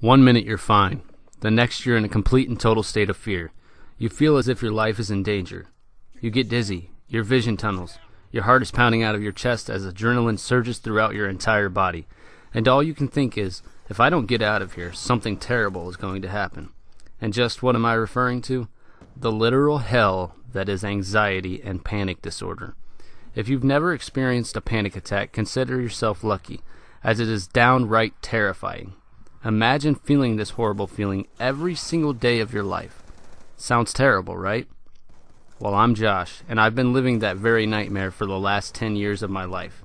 One minute you're fine. The next you're in a complete and total state of fear. You feel as if your life is in danger. You get dizzy. Your vision tunnels. Your heart is pounding out of your chest as adrenaline surges throughout your entire body. And all you can think is, if I don't get out of here, something terrible is going to happen. And just what am I referring to? The literal hell that is anxiety and panic disorder. If you've never experienced a panic attack, consider yourself lucky, as it is downright terrifying. Imagine feeling this horrible feeling every single day of your life. Sounds terrible, right? Well, I'm Josh, and I've been living that very nightmare for the last 10 years of my life.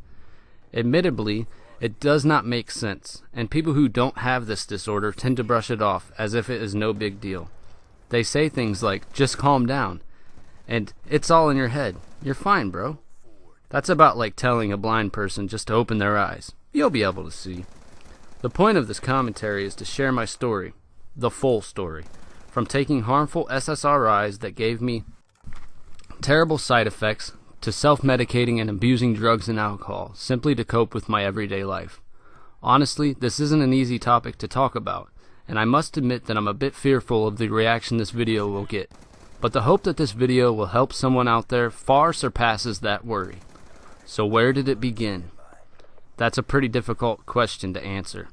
Admittedly, it does not make sense, and people who don't have this disorder tend to brush it off as if it is no big deal. They say things like, just calm down, and it's all in your head. You're fine, bro. That's about like telling a blind person just to open their eyes. You'll be able to see. The point of this commentary is to share my story, the full story, from taking harmful ssris that gave me terrible side effects to self-medicating and abusing drugs and alcohol simply to cope with my everyday life. Honestly, this isn't an easy topic to talk about, and I must admit that I'm a bit fearful of the reaction this video will get. But the hope that this video will help someone out there far surpasses that worry. So where did it begin? That's a pretty difficult question to answer.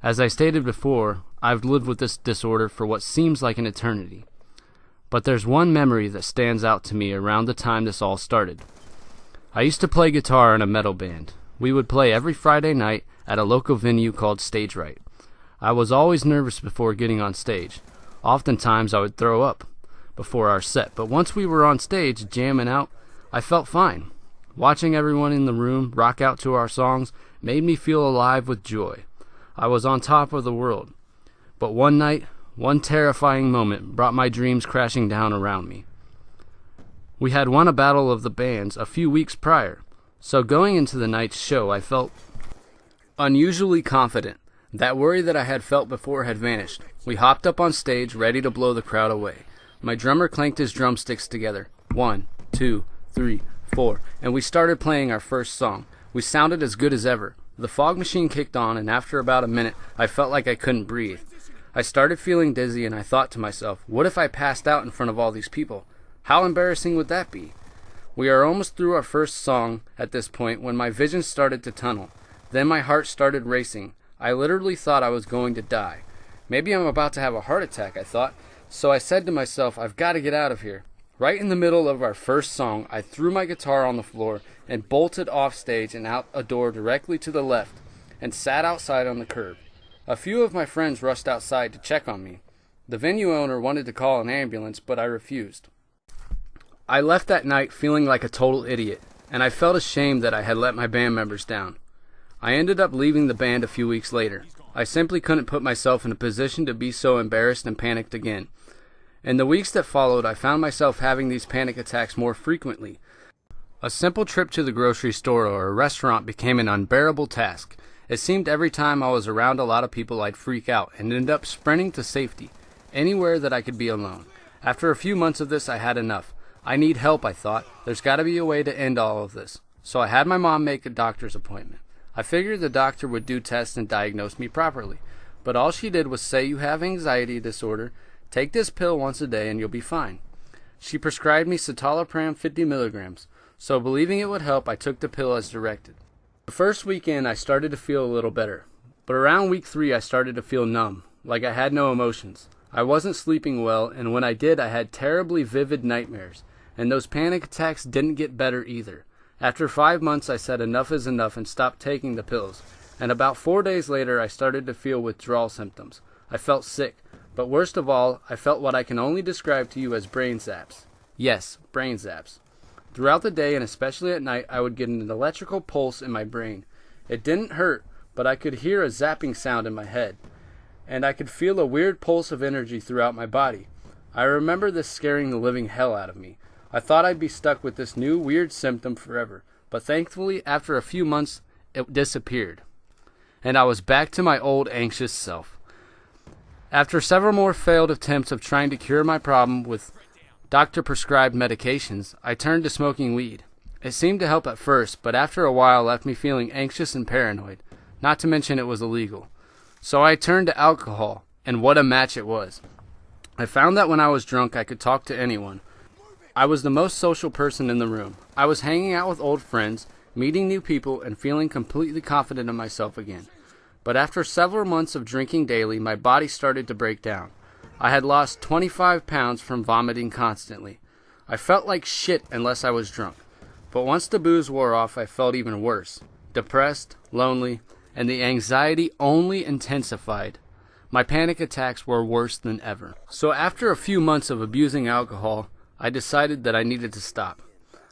As I stated before, I've lived with this disorder for what seems like an eternity. But there's one memory that stands out to me around the time this all started. I used to play guitar in a metal band. We would play every Friday night at a local venue called Stage Right. I was always nervous before getting on stage. Oftentimes I would throw up before our set, but once we were on stage jamming out, I felt fine. Watching everyone in the room rock out to our songs made me feel alive with joy. I was on top of the world. But one night, one terrifying moment brought my dreams crashing down around me. We had won a battle of the bands a few weeks prior, so going into the night's show I felt unusually confident. That worry that I had felt before had vanished. We hopped up on stage, ready to blow the crowd away. My drummer clanked his drumsticks together. 1, 2, 3, 4, and we started playing our first song. We sounded as good as ever. The fog machine kicked on, and after about a minute, I felt like I couldn't breathe. I started feeling dizzy, and I thought to myself, what if I passed out in front of all these people? How embarrassing would that be? We are almost through our first song at this point when my vision started to tunnel. Then my heart started racing. I literally thought I was going to die. Maybe I'm about to have a heart attack, I thought. So I said to myself, I've got to get out of here. Right in the middle of our first song, I threw my guitar on the floor and bolted off stage and out a door directly to the left and sat outside on the curb. A few of my friends rushed outside to check on me. The venue owner wanted to call an ambulance, but I refused. I left that night feeling like a total idiot, and I felt ashamed that I had let my band members down. I ended up leaving the band a few weeks later. I simply couldn't put myself in a position to be so embarrassed and panicked again. In the weeks that followed, I found myself having these panic attacks more frequently. A simple trip to the grocery store or a restaurant became an unbearable task. It seemed every time I was around a lot of people I'd freak out and end up sprinting to safety, anywhere that I could be alone. After a few months of this, I had enough. I need help, I thought. There's got to be a way to end all of this. So I had my mom make a doctor's appointment. I figured the doctor would do tests and diagnose me properly. But all she did was say, you have anxiety disorder. Take this pill once a day and you'll be fine. She prescribed me citalopram 50 milligrams, so believing it would help, I took the pill as directed. The first weekend I started to feel a little better, but around week 3 I started to feel numb, like I had no emotions. I wasn't sleeping well, and when I did I had terribly vivid nightmares, and those panic attacks didn't get better either. After 5 months I said enough is enough and stopped taking the pills, and about 4 days later I started to feel withdrawal symptoms. I felt sick. But worst of all, I felt what I can only describe to you as brain zaps. Yes, brain zaps. Throughout the day and especially at night, I would get an electrical pulse in my brain. It didn't hurt, but I could hear a zapping sound in my head. And I could feel a weird pulse of energy throughout my body. I remember this scaring the living hell out of me. I thought I'd be stuck with this new weird symptom forever. But thankfully, after a few months, it disappeared. And I was back to my old anxious self. After several more failed attempts of trying to cure my problem with doctor-prescribed medications, I turned to smoking weed. It seemed to help at first, but after a while left me feeling anxious and paranoid, not to mention it was illegal. So I turned to alcohol, and what a match it was. I found that when I was drunk, I could talk to anyone. I was the most social person in the room. I was hanging out with old friends, meeting new people, and feeling completely confident in myself again. But after several months of drinking daily, my body started to break down. I had lost 25 pounds from vomiting constantly. I felt like shit unless I was drunk. But once the booze wore off, I felt even worse. Depressed, lonely, and the anxiety only intensified. My panic attacks were worse than ever. So after a few months of abusing alcohol, I decided that I needed to stop.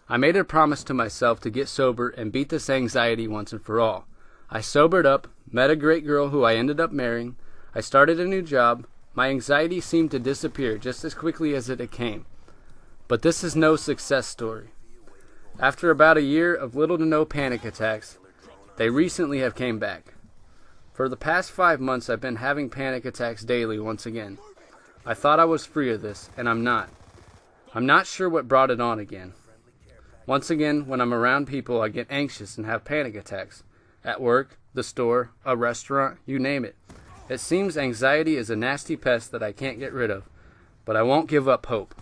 I made a promise to myself to get sober and beat this anxiety once and for all. I sobered up, met a great girl who I ended up marrying. I started a new job. My anxiety seemed to disappear just as quickly as it came. But this is no success story. After about a year of little to no panic attacks, they recently have came back. For the past 5 months, I've been having panic attacks daily once again. I thought I was free of this, and I'm not. I'm not sure what brought it on again. Once again, when I'm around people, I get anxious and have panic attacks. At work, the store, a restaurant, you name it. It seems anxiety is a nasty pest that I can't get rid of, but I won't give up hope.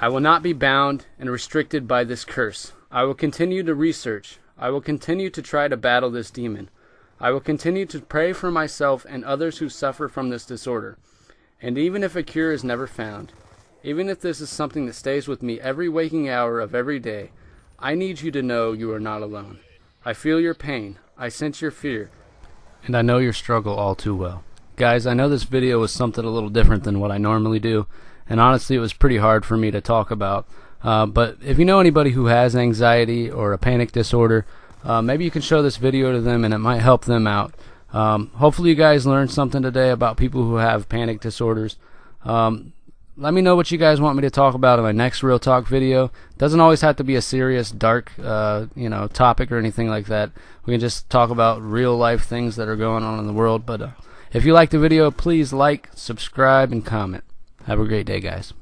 I will not be bound and restricted by this curse. I will continue to research. I will continue to try to battle this demon. I will continue to pray for myself and others who suffer from this disorder. And even if a cure is never found, even if this is something that stays with me every waking hour of every day, I need you to know you are not alone. I feel your pain. I sense your fear. And I know your struggle all too well. Guys, I know this video was something a little different than what I normally do, and honestly it was pretty hard for me to talk about. But if you know anybody who has anxiety or a panic disorder, maybe you can show this video to them and it might help them out. Hopefully you guys learned something today about people who have panic disorders. Let me know what you guys want me to talk about in my next Real Talk video. Doesn't always have to be a serious, dark, topic or anything like that. We can just talk about real life things that are going on in the world. But if you like the video, please like, subscribe, and comment. Have a great day, guys.